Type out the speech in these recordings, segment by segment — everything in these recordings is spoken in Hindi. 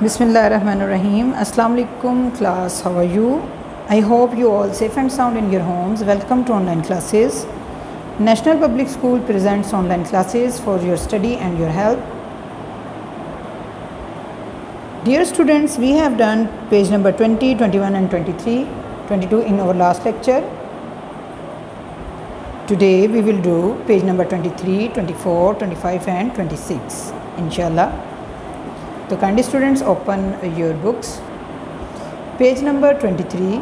Bismillahirrahmanirrahim. Assalamu alaikum class. How are you? I hope you all safe and sound in your homes. Welcome to online classes. National Public School presents online classes for your study and your help. Dear students, we have done page number 20, 21 and 23, 22 in our last lecture. Today we will do page number 23, 24, 25 and 26 inshallah. So kindly students open your books. Page number 23.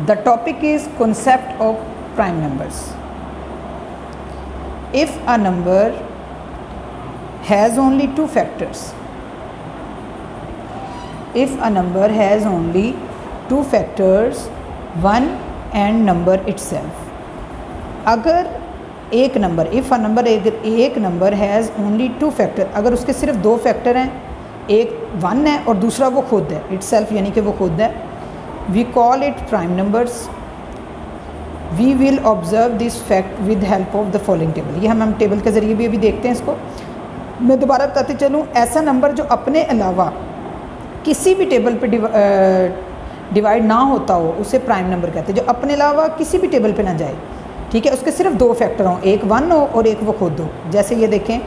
The topic is concept of prime numbers. If a number has only two factors, one and number itself. अगर एक नंबर एक number has only two factor, अगर उसके सिर्फ दो फैक्टर हैं, एक वन है और दूसरा वो खुद है, इट सेल्फ यानी कि वो खुद है, we call it prime numbers. We will observe this fact with help of the following table. ये हम टेबल के ज़रिए भी अभी देखते हैं इसको. मैं दोबारा बताते चलूँ, ऐसा नंबर जो अपने अलावा किसी भी टेबल पे डिवाइड ना होता हो उसे प्राइम नंबर कहते हैं. जो अपने अलावा किसी भी टेबल पे ना जाए, ठीक है, उसके सिर्फ दो फैक्टर हों, एक वन हो और एक वो खुद हो. जैसे ये देखें,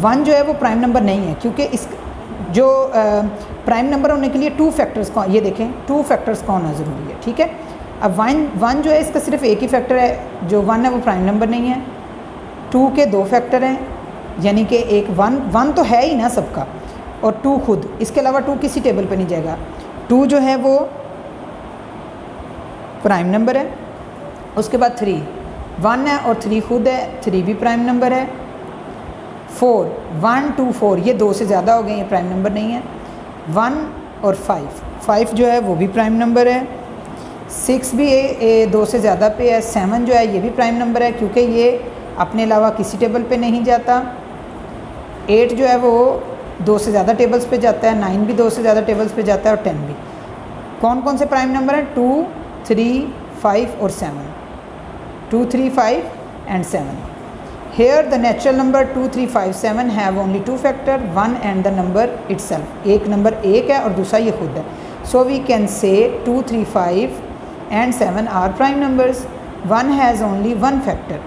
वन जो है वो प्राइम नंबर नहीं है, क्योंकि इस जो प्राइम नंबर होने के लिए टू फैक्टर्स का, ये देखें टू फैक्टर्स का होना ज़रूरी है. ठीक है, अब वन जो है इसका सिर्फ एक ही फैक्टर है, जो वन है वो प्राइम नंबर नहीं है. टू के दो फैक्टर हैं, यानी कि एक वन तो है ही ना सबका, और टू खुद, इसके अलावा टू किसी टेबल पे नहीं जाएगा. टू जो है वो प्राइम नंबर है. उसके बाद थ्री, वन है और थ्री खुद है, थ्री भी प्राइम नंबर है. फोर, वन टू फोर, ये दो से ज़्यादा हो गए, ये प्राइम नंबर नहीं है. वन और फाइव जो है वो भी प्राइम नंबर है. सिक्स भी दो से ज़्यादा पे है. सेवन जो है ये भी प्राइम नंबर है, क्योंकि ये अपने अलावा किसी टेबल पे नहीं जाता. एट जो है वो दो से ज़्यादा टेबल्स पे जाता है. नाइन भी दो से ज़्यादा टेबल्स पे जाता है. और टेन भी. कौन कौन से प्राइम नंबर हैं? टू, थ्री, फाइव और seven. 2, 3, 5 and 7. Here the natural number 2, 3, 5, 7 have only two factor, one and the number itself. एक नंबर एक है और दूसरा ये खुद है. So we can say 2, 3, 5 and 7 are prime numbers. One has only one factor,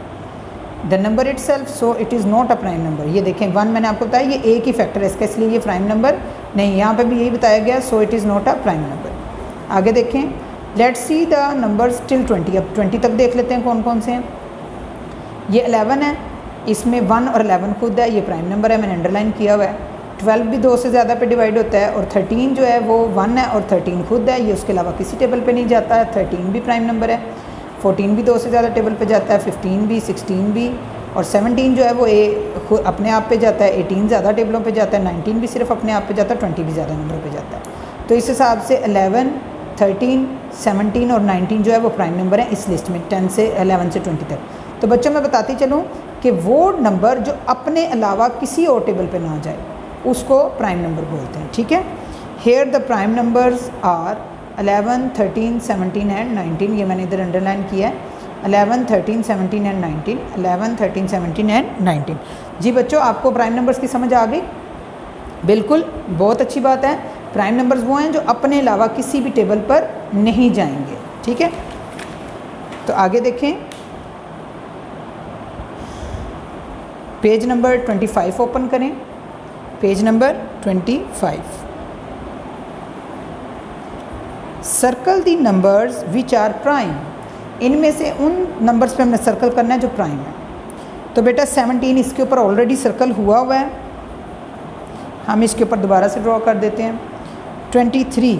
the number itself, so it is not a prime number. ये देखें, वन मैंने आपको बताया ये एक ही फैक्टर है इसका, इसलिए ये प्राइम नंबर नहीं. यहाँ पे भी यही बताया गया, so it is not a prime number. आगे देखें, let's see the numbers till 20. अब 20 तक देख लेते हैं कौन कौन से हैं. ये 11 है, इसमें 1 और 11 खुद है, ये प्राइम नंबर है, मैंने अंडरलाइन किया हुआ है. 12 भी दो से ज़्यादा पे डिवाइड होता है. और 13 जो है वो 1 है और 13 खुद है, ये उसके अलावा किसी टेबल पे नहीं जाता है. 13 भी प्राइम नंबर है. 14 भी दो से ज़्यादा टेबल पे जाता है. 15 भी, 16 भी, और 17 जो है वो अपने आप पे जाता है. 18 ज़्यादा टेबलों पे जाता है. 19 भी सिर्फ अपने आप पे जाता है. 20 भी ज़्यादा नंबरों पे जाता है. तो इस हिसाब से 11, 13, 17 और 19 जो है वो प्राइम नंबर है इस लिस्ट में, 10 से 11 से 20 तक. तो बच्चों मैं बताती चलूँ कि वो नंबर जो अपने अलावा किसी और टेबल पे ना जाए उसको प्राइम नंबर बोलते हैं. ठीक है, here the prime numbers are 11, 13, 17 and 19. ये मैंने इधर अंडरलाइन किया है. 11, 13, 17 एंड 19. 11, 13, 17 एंड 19. जी बच्चों, आपको प्राइम नंबर्स की समझ आ गई? बिल्कुल, बहुत अच्छी बात है. प्राइम नंबर्स वो हैं जो अपने अलावा किसी भी टेबल पर नहीं जाएंगे. ठीक है, तो आगे देखें, पेज नंबर 25 ओपन करें. Page number 25. Circle the numbers which are prime. इनमें से उन नंबर्स पे हमने सर्कल करना है जो प्राइम है. तो बेटा 17 इसके ऊपर ऑलरेडी सर्कल हुआ है, हम इसके ऊपर दोबारा से ड्रॉ कर देते हैं. 23,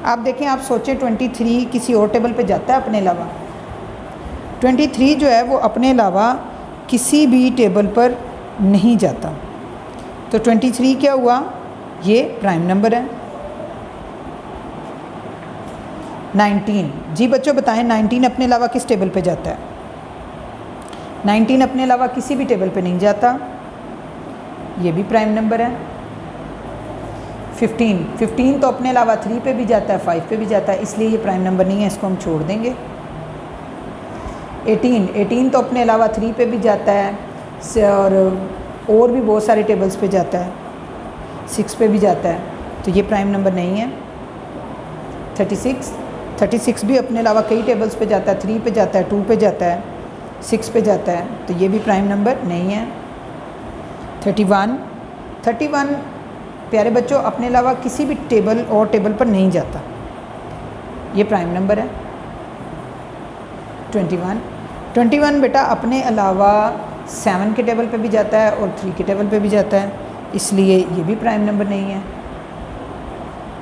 आप देखें, आप सोचें 23 किसी और टेबल पे जाता है अपने अलावा? 23 जो है वो अपने अलावा किसी भी टेबल पर नहीं जाता. तो 23 क्या हुआ? ये प्राइम नंबर है. 19, जी बच्चों बताएं, 19 अपने अलावा किस टेबल पे जाता है? 19 अपने अलावा किसी भी टेबल पे नहीं जाता, ये भी प्राइम नंबर है. 15 तो अपने अलावा 3 पे भी जाता है, 5 पे भी जाता है, इसलिए ये प्राइम नंबर नहीं है, इसको हम छोड़ देंगे. 18 तो अपने अलावा 3 पे भी जाता है और भी बहुत सारे टेबल्स पे जाता है. 6 पे भी जाता है, तो ये प्राइम नंबर नहीं है। 36 भी अपने अलावा कई टेबल्स पे जाता है, 3 पे जाता है, 2 पे जाता है, 6 पे जाता है, तो ये भी प्राइम नंबर नहीं है। 31 प्यारे बच्चों अपने अलावा किसी भी टेबल और टेबल पर नहीं जाता, ये प्राइम नंबर है। 21 बेटा अपने अलावा 7 के टेबल पे भी जाता है और 3 के टेबल पे भी जाता है, इसलिए ये भी प्राइम नंबर नहीं है।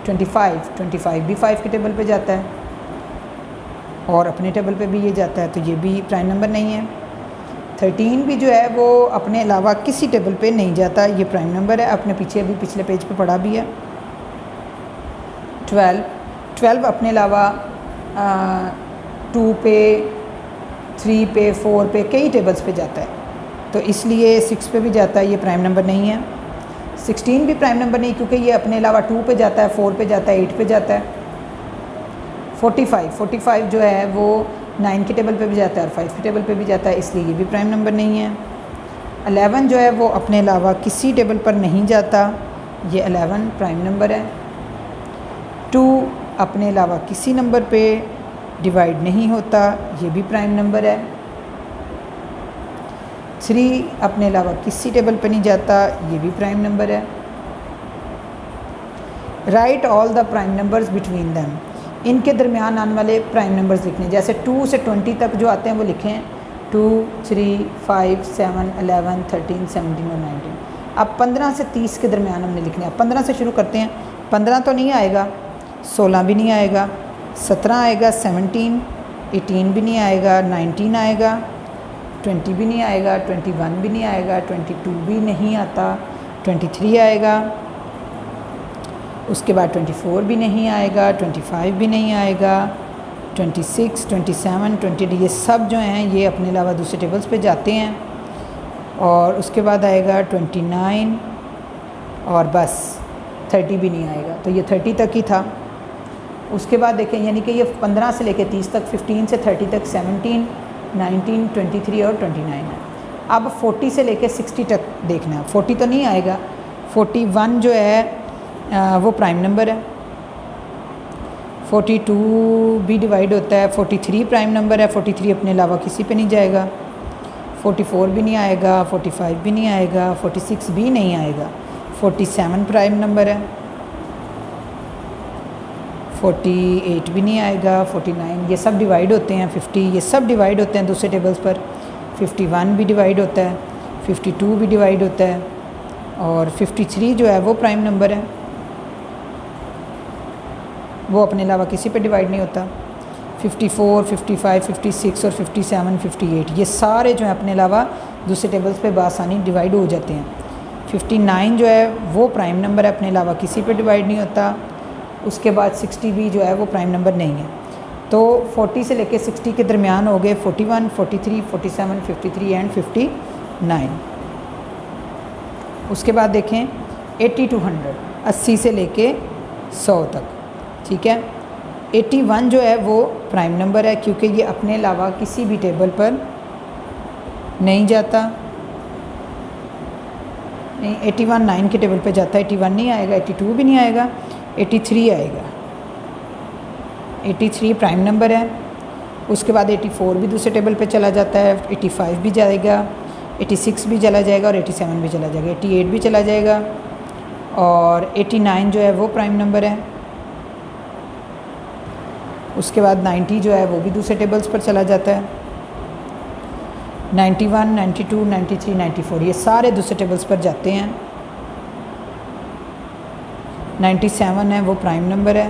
25 भी 5 के टेबल पे जाता है और अपने टेबल पे भी ये जाता है, तो ये भी प्राइम नंबर नहीं है। 13 भी जो है वो अपने अलावा किसी टेबल पे नहीं जाता, ये प्राइम नंबर है, अपने पीछे अभी पिछले पेज पे पढ़ा भी है। 12 अपने अलावा 2 पे, 3 पे, 4 पे कई टेबल्स पे जाता है, तो इसलिए 6 पे भी जाता है, ये प्राइम नंबर नहीं है। 16 भी प्राइम नंबर नहीं क्योंकि ये अपने अलावा 2 पे जाता है, 4 पे जाता है, 8 पे जाता है। 45 जो है वो 9 के टेबल पे भी जाता है और 5 के टेबल पे भी जाता है, इसलिए ये भी प्राइम नंबर नहीं है। 11 जो है वो अपने अलावा किसी टेबल पर नहीं जाता, ये 11 प्राइम नंबर है। 2 अपने अलावा किसी नंबर पे डिवाइड नहीं होता, ये भी प्राइम नंबर है। 3 अपने अलावा किसी टेबल पर नहीं जाता, ये भी प्राइम नंबर है। Right all the prime numbers between them, इनके दरमियान आने वाले प्राइम नंबर्स लिखने, जैसे 2 से 20 तक जो आते हैं वो लिखें 2, 3, 5, 7, 11, 13, 17 और 19। अब 15 से 30 के दरमियान हमने लिखने हैं। 15 से शुरू करते हैं। 15 तो नहीं आएगा, 16 भी नहीं आएगा, 17 आएगा, 17, 18 भी नहीं आएगा, 19 आएगा, 20 भी नहीं आएगा, 21 भी नहीं आएगा, 22 भी नहीं आता, 23 आएगा, उसके बाद 24 भी नहीं आएगा, 25 भी नहीं आएगा, 26, 27, 28 ये सब जो हैं ये अपने अलावा दूसरे टेबल्स पे जाते हैं। और उसके बाद आएगा 29 और बस 30 भी नहीं आएगा, तो ये 30 तक ही था। उसके बाद देखें यानी कि ये 15 से लेकर 30 तक, 15 से 30 तक 17, 19, 23 और 29 है। अब 40 से लेकर 60 तक देखना है। 40 तो नहीं आएगा, 41 जो है वो प्राइम नंबर है। 42 भी डिवाइड होता है। 43 प्राइम नंबर है, 43 अपने अलावा किसी पे नहीं जाएगा। 44 भी नहीं आएगा, 45 भी नहीं आएगा, 46 भी नहीं आएगा। 47 प्राइम नंबर है, 48 भी नहीं आएगा, 49 ये सब डिवाइड होते हैं। 50 ये सब डिवाइड होते हैं दूसरे टेबल्स पर। 51 भी डिवाइड होता है, 52 भी डिवाइड होता है और 53 जो है वो प्राइम नंबर है, वो अपने अलावा किसी पे डिवाइड नहीं होता। 54, 55, 56 और 57, 58 ये सारे जो हैं अपने अलावा दूसरे टेबल्स पे बआसानी डिवाइड हो जाते हैं। 59 जो है वो प्राइम नंबर है, अपने अलावा किसी पे डिवाइड नहीं होता। उसके बाद 60 भी जो है वो प्राइम नंबर नहीं है। तो 40 से लेके 60 के दरमियान हो गए 41, 43, 47, 53 एंड 59। उसके बाद देखें 80 to 100, 80 से लेके 100 तक, ठीक है। 81 जो है वो प्राइम नंबर है क्योंकि ये अपने अलावा किसी भी टेबल पर नहीं जाता। नहीं, 81 9 के टेबल पे जाता है, 81 नहीं आएगा, 82 भी नहीं आएगा, 83 आएगा। 83 प्राइम नंबर है। उसके बाद 84 भी दूसरे टेबल पे चला जाता है, 85 भी जाएगा, 86 भी चला जाएगा और 87 भी चला जाएगा, 88 भी चला जाएगा और 89 जो है वो प्राइम नंबर है। उसके बाद 90 जो है वो भी दूसरे टेबल्स पर चला जाता है। 91, 92, 93, 94 ये सारे दूसरे टेबल्स पर जाते हैं। 97 है वो प्राइम नंबर है।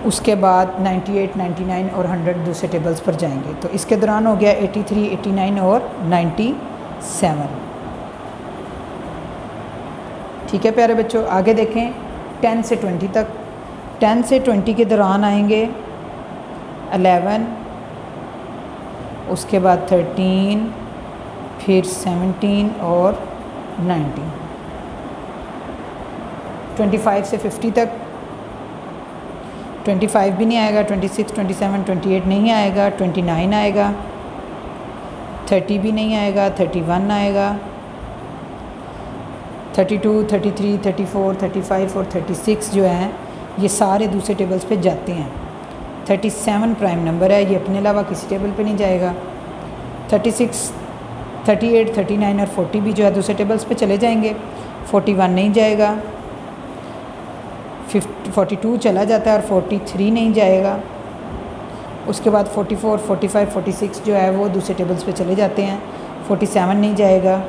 उसके बाद 98, 99 और 100 दूसरे टेबल्स पर जाएंगे। तो इसके दौरान हो गया 83, 89 और 97। ठीक है प्यारे बच्चों, आगे देखें 10 से 20 तक। 10 से 20 के दौरान आएंगे 11, उसके बाद 13, फिर 17 और 19। 25 से 50 तक 25 भी नहीं आएगा, 26, 27, 28 नहीं आएगा, 29 आएगा, 30 भी नहीं आएगा, 31 आएगा, 32, 33, 34, 35 और 36 जो हैं ये सारे दूसरे टेबल्स पे जाते हैं। 37 प्राइम नंबर है, ये अपने अलावा किसी टेबल पे नहीं जाएगा। 36, 38, 39 और 40 भी जो है दूसरे टेबल्स पे चले जाएंगे। 41 नहीं जाएगा, 42 चला जाता है और 43 नहीं जाएगा। उसके बाद 44, 45, 46 जो है वो दूसरे टेबल्स पे चले जाते हैं। 47 नहीं जाएगा।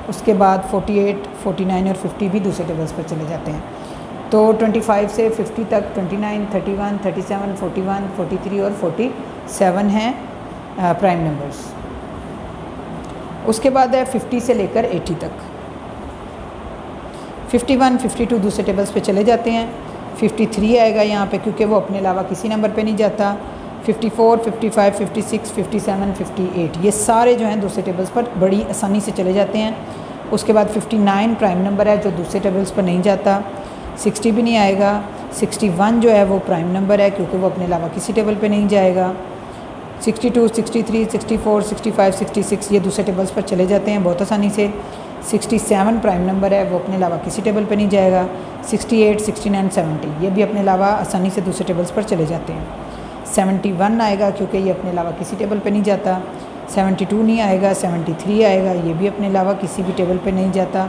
उसके बाद 48, 49 और 50 भी दूसरे टेबल्स पर चले जाते हैं। तो 25 से 50 तक 29, 31, 37, 41, 43 और 47 हैं प्राइम नंबर्स। उसके बाद है 50 से लेकर 80 तक। 51, 52 दूसरे टेबल्स पे चले जाते हैं। 53 आएगा यहाँ पे क्योंकि वो अपने अलावा किसी नंबर पे नहीं जाता। 54, 55, 56, 57, 58 ये सारे जो हैं दूसरे टेबल्स पर बड़ी आसानी से चले जाते हैं। उसके बाद 59 प्राइम नंबर है जो दूसरे टेबल्स पर नहीं जाता। 60 भी नहीं आएगा। 61 जो है वो प्राइम नंबर है क्योंकि वो अपने अलावा किसी टेबल पे नहीं जाएगा। 62, 63, 64, 65, 66 ये दूसरे टेबल्स पर चले जाते हैं बहुत आसानी से। 67 प्राइम नंबर है, वो अपने अलावा किसी टेबल पे नहीं जाएगा। 68, 69, 70 ये भी अपने अलावा आसानी से दूसरे टेबल्स पर चले जाते हैं। 71 आएगा क्योंकि ये अपने अलावा किसी टेबल पे नहीं जाता। 72 नहीं आएगा। 73 आएगा, ये भी अपने अलावा किसी भी टेबल पे नहीं जाता।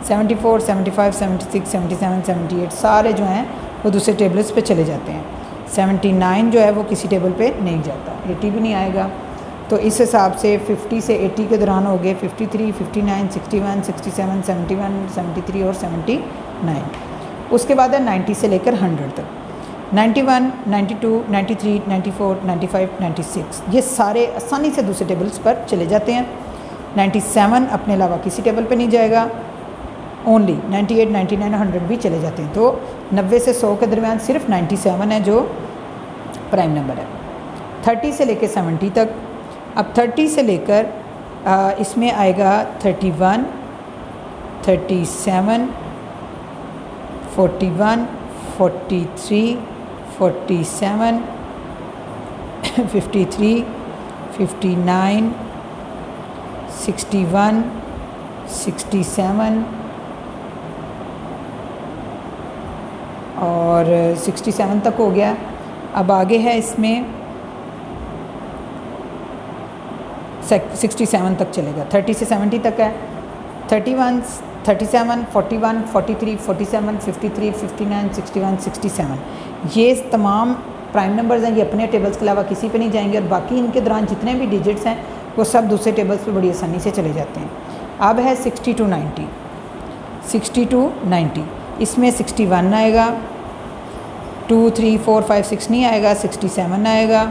74, 75, 76, 77, 78 सारे जो हैं वो दूसरे टेबल्स पे चले जाते हैं। 79 जो है वो किसी टेबल पे नहीं जाता। 80 भी नहीं आएगा। तो इस हिसाब से 50 से 80 के दौरान हो गए 53, 59, 61, 67, 71, 73 और 79। उसके बाद है 90 से लेकर 100 तक। 91, 92, 93, 94, 95, 96 ये सारे आसानी से दूसरे टेबल्स पर चले जाते हैं। 97 अपने अलावा किसी टेबल पे नहीं जाएगा। ओनली 98, 99, 100 भी चले जाते हैं। तो 90 से 100 के दरमियान सिर्फ 97 है जो प्राइम नंबर है। 30 से लेकर 70 तक। अब 30 से लेकर इसमें आएगा 31, 37, 41, 43, 47, 53, 59, 61, 67 और 67 तक हो गया। अब आगे है इसमें 67 तक चलेगा। 30 से 70 तक है 31, 37, 41, 43, 47, 53, 59, 61, 67 ये तमाम प्राइम नंबर्स हैं। ये अपने टेबल्स के अलावा किसी पे नहीं जाएंगे और बाकी इनके दौरान जितने भी डिजिट्स हैं वो सब दूसरे टेबल्स पे बड़ी आसानी से चले जाते हैं। अब है 60 to 90। 60 to 90 इसमें 61 आएगा, 2, 3, 4, 5, 6 नहीं आएगा। 67 आएगा।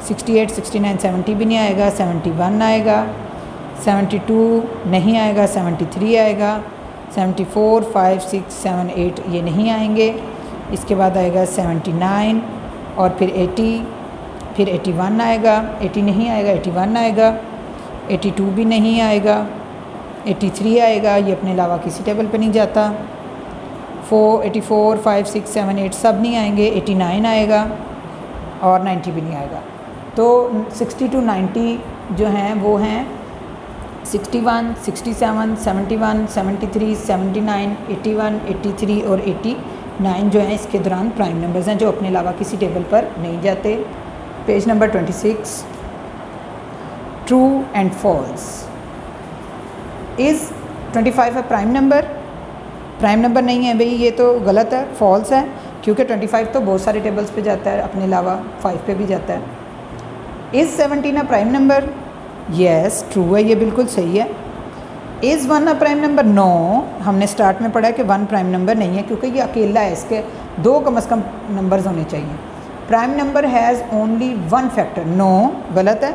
68, 69, 70 भी नहीं आएगा। 71 आएगा। 72 नहीं आएगा। 73 आएगा। 74, 5, 6, 7, 8 ये नहीं आएंगे। इसके बाद आएगा 79 और फिर 80, फिर 81 आएगा। 80 नहीं आएगा। 81 आएगा। 82 भी नहीं आएगा। 83 आएगा, ये अपने अलावा किसी टेबल पे नहीं जाता। 84, 5, 6, 7, 8 सब नहीं आएंगे। 89 आएगा और 90 भी नहीं आएगा। तो 60 to 90 जो हैं वो हैं 61, 67, 71, 73, 79, 81, 83 और 89 जो हैं इसके दौरान प्राइम नंबर्स हैं जो अपने अलावा किसी टेबल पर नहीं जाते। Page number 26। True and false. Is 25 है प्राइम नंबर? प्राइम नंबर नहीं है भाई, ये तो गलत है, फॉल्स है क्योंकि 25 तो बहुत सारे टेबल्स पे जाता है, अपने अलावा 5 पे भी जाता है। इज़ 17 है प्राइम नंबर? यस ट्रू है, ये बिल्कुल सही है। इज़ 1 है प्राइम नंबर? नो, हमने स्टार्ट में पढ़ा कि 1 प्राइम नंबर नहीं है क्योंकि ये अकेला है, इसके 2 कम से कम नंबर्स होने चाहिए। Prime number has only 1 factor? No, गलत है।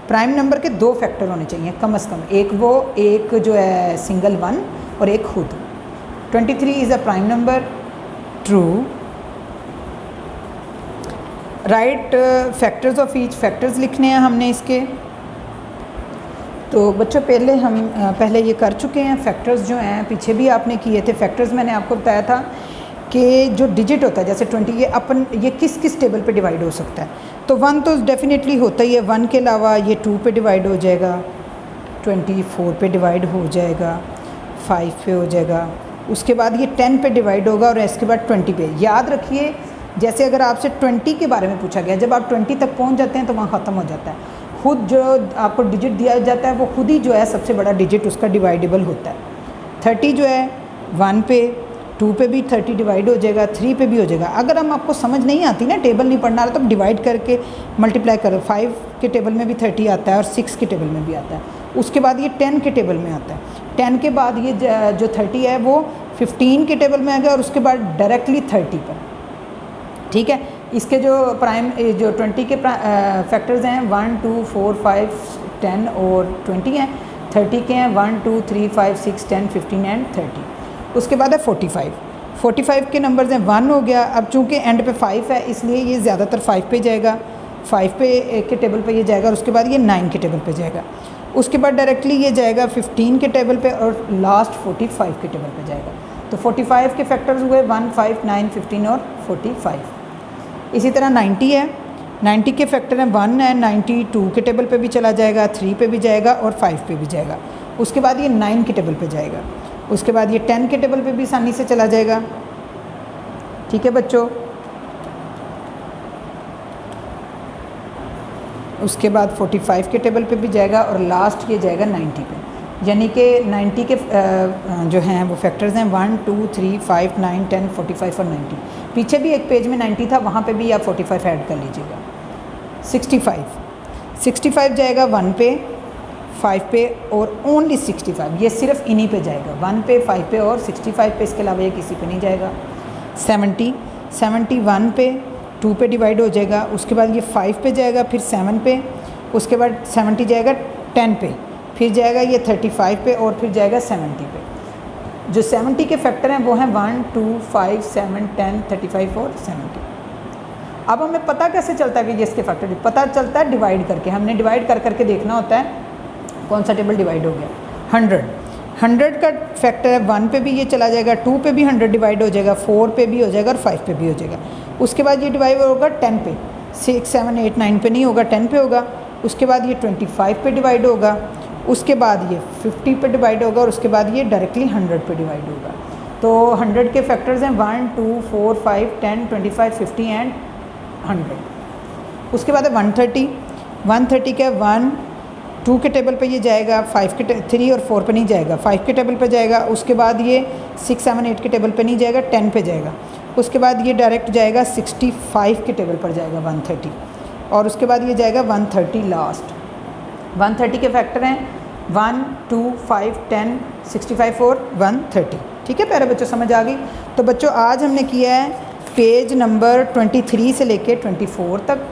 प्राइम नंबर के 2 फैक्टर होने चाहिए कम से कम, एक जो है सिंगल 1 और एक खुद। 23 is a prime number? True. Right factors of each, factors लिखने हैं हमने इसके। तो बच्चों पहले ये कर चुके हैं। फैक्टर्स जो हैं पीछे भी आपने किए थे। फैक्टर्स मैंने आपको बताया था कि जो डिजिट होता है जैसे 20 ये किस किस टेबल पे डिवाइड हो सकता है। तो 1 तो डेफिनेटली होता ही है, 1 के अलावा ये 2 पे डिवाइड हो जाएगा, 24 पे डिवाइड हो जाएगा, 5 पे हो जाएगा, उसके बाद ये 10 पे डिवाइड होगा और इसके बाद 20 पे। याद रखिए जैसे अगर आपसे 20 के बारे में पूछा गया, जब आप 20 तक पहुंच जाते हैं तो वहाँ ख़त्म हो जाता है। खुद जो आपको डिजिट दिया जाता है वो खुद ही जो है सबसे बड़ा डिजिट उसका डिवाइडेबल होता है। 30 जो है 1 पे, 2 पे भी 30 डिवाइड हो जाएगा, 3 पे भी हो जाएगा। अगर हम आपको समझ नहीं आती ना, टेबल नहीं पढ़ना रहा, तो डिवाइड करके मल्टीप्लाई करो। 5 के टेबल में भी 30 आता है और 6 के टेबल में भी आता है। उसके बाद ये 10 के टेबल में आता है। 10 के बाद ये जो 30 है वो 15 के टेबल में आ गया और उसके बाद डायरेक्टली 30 पर। ठीक है, इसके जो 20 के फैक्टर्स हैं 1 2 4 5 10 और 20 हैं। 30 के हैं 1 2 3 5 6 10 15 एंड 30। उसके बाद है 45 के नंबर्स हैं 1 हो गया। अब चूँकि एंड पे 5 है इसलिए ये ज़्यादातर 5 पे जाएगा, 5 पे के टेबल पे ये जाएगा और उसके बाद ये 9 के टेबल पे जाएगा। उसके बाद डायरेक्टली ये जाएगा 15 के टेबल पे और लास्ट 45 के टेबल पे जाएगा। तो 45 के फैक्टर्स हुए 1 5 9 15 और 45। इसी तरह 90 है, 90 के फैक्टर हैं 1 है, 92 के टेबल पे भी चला जाएगा, 3 पे भी जाएगा और 5 पे भी जाएगा। उसके बाद ये 9 के टेबल पे जाएगा। उसके बाद ये 10 के टेबल पे भी आसानी से चला जाएगा। ठीक है बच्चों, उसके बाद 45 के टेबल पे भी जाएगा और लास्ट ये जाएगा 90 पे। यानी कि 90 के जो हैं वो फैक्टर्स हैं 1 2 3 5 9 10 45 और 90। पीछे भी एक पेज में 90 था, वहाँ पे भी आप 45 ऐड कर लीजिएगा। 65 जाएगा 1 पे, 5 पे और ओनली 65, ये सिर्फ इन्हीं पे जाएगा, 1 पे 5 पे और 65 पे, इसके अलावा ये किसी पे नहीं जाएगा। 70 1 पे, 2 पे डिवाइड हो जाएगा। उसके बाद ये 5 पे जाएगा, फिर 7 पे, उसके बाद 70 जाएगा 10 पे, फिर जाएगा ये 35 पे और फिर जाएगा 70 पे। जो 70 के फैक्टर हैं वो हैं 1 2 5 7 10 35 और 70। अब हमें पता कैसे चलता है कि ये इसके फैक्टर, पता चलता है डिवाइड करके। हमने डिवाइड कर करके देखना होता है कौन सा टेबल डिवाइड हो गया। 100 का फैक्टर है 1 पे भी ये चला जाएगा, 2 पे भी 100 डिवाइड हो जाएगा, 4 पे भी हो जाएगा और 5 पे भी हो जाएगा। उसके बाद ये डिवाइड होगा 10 पे, 6 7 8 9 पे नहीं होगा, 10 पे होगा। उसके बाद ये 25 पे डिवाइड होगा, उसके बाद ये 50 पे डिवाइड होगा और उसके बाद ये डायरेक्टली 100 पे डिवाइड होगा। तो 100 के फैक्टर्स हैं 1 2 4 5 10 25 50 एंड 100। उसके बाद है 130 का 1 2 के टेबल पे ये जाएगा, 5 के 3 और 4 पे नहीं जाएगा, 5 के टेबल पे जाएगा। उसके बाद ये 6 7 8 के टेबल पे नहीं जाएगा, 10 पे जाएगा। उसके बाद ये डायरेक्ट जाएगा 65 के टेबल पर जाएगा 130 और उसके बाद ये जाएगा 130 लास्ट। 130 के फैक्टर हैं 1 2 5 10 65 और 130। ठीक है प्यारे बच्चों, समझ आ गई। तो बच्चों आज हमने किया है पेज नंबर 23 से लेके 24 तक।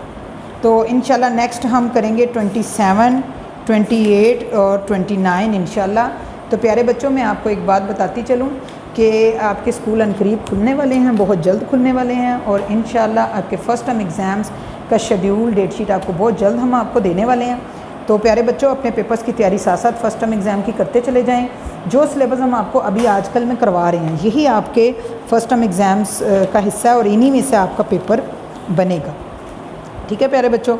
तो इंशाल्लाह नेक्स्ट हम करेंगे 27 28 और 29 इंशाल्लाह। तो प्यारे बच्चों मैं आपको एक बात बताती चलूँ कि आपके स्कूल अनकरीब खुलने वाले हैं, बहुत जल्द खुलने वाले हैं और इंशाल्लाह आपके फ़र्स्ट टर्म एग्ज़ाम्स का शेड्यूल डेट शीट आपको बहुत जल्द हम आपको देने वाले हैं। तो प्यारे बच्चों अपने पेपर्स की तैयारी साथ साथ फर्स्ट टर्म एग्ज़ाम की करते चले जाएं। जो सिलेबस हम आपको अभी आजकल में करवा रहे हैं यही आपके फ़र्स्ट टर्म एग्ज़ाम्स का हिस्सा है और इन्हीं में से आपका पेपर बनेगा। ठीक है प्यारे बच्चों।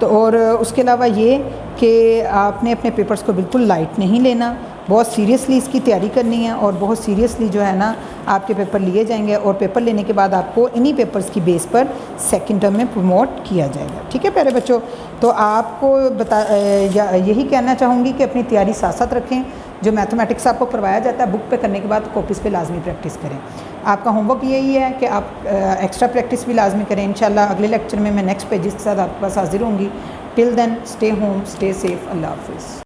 तो और उसके अलावा ये कि आपने अपने पेपर्स को बिल्कुल लाइट नहीं लेना, बहुत सीरियसली इसकी तैयारी करनी है और बहुत सीरियसली जो है ना आपके पेपर लिए जाएंगे और पेपर लेने के बाद आपको इन्हीं पेपर्स की बेस पर सेकंड टर्म में प्रमोट किया जाएगा। ठीक है प्यारे बच्चों। तो आपको यही कहना चाहूँगी कि अपनी तैयारी साथ साथ रखें। जो मैथमेटिक्स आपको करवाया जाता है बुक पे करने के बाद कॉपीज़ पे लाजमी प्रैक्टिस करें। आपका होमवर्क यही है कि आप एक्स्ट्रा प्रैक्टिस भी लाजमी करें। इंशाल्लाह अगले लेक्चर में मैं नेक्स्ट पेजेस के साथ आपके पास हाजिर होंगी। Till then stay home, stay safe, अल्लाह हाफिज़।